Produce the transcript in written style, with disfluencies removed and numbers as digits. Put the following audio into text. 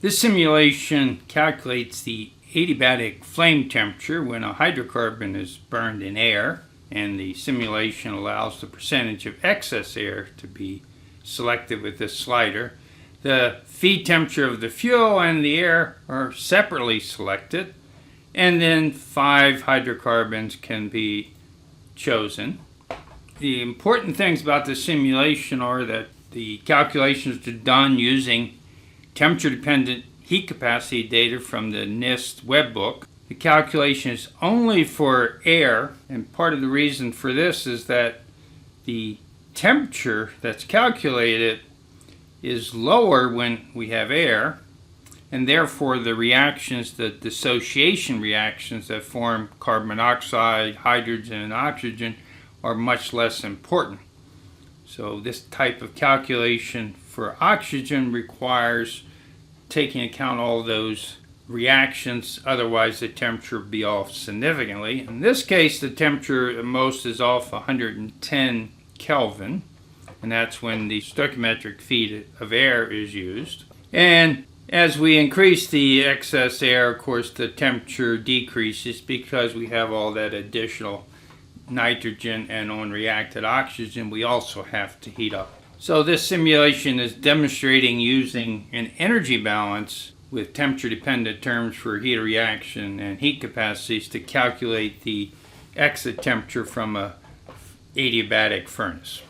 This simulation calculates the adiabatic flame temperature when a hydrocarbon is burned in air, and the simulation allows the percentage of excess air to be selected with this slider. The feed temperature of the fuel and the air are separately selected, and then 5 hydrocarbons can be chosen. The important things about the simulation are that the calculations are done using temperature-dependent heat capacity data from the NIST webbook. The calculation is only for air, and part of the reason for this is that the temperature that's calculated is lower when we have air, and therefore the reactions, the dissociation reactions that form carbon monoxide, hydrogen, and oxygen are much less important. So this type of calculation for oxygen requires taking account all those reactions, otherwise the temperature would be off significantly. In this case, the temperature at most is off 110 Kelvin, and that's when the stoichiometric feed of air is used. And as we increase the excess air, of course, the temperature decreases because we have all that additional nitrogen, and on reacted oxygen we also have to heat up. So this simulation is demonstrating using an energy balance with temperature-dependent terms for heat reaction and heat capacities to calculate the exit temperature from a adiabatic furnace.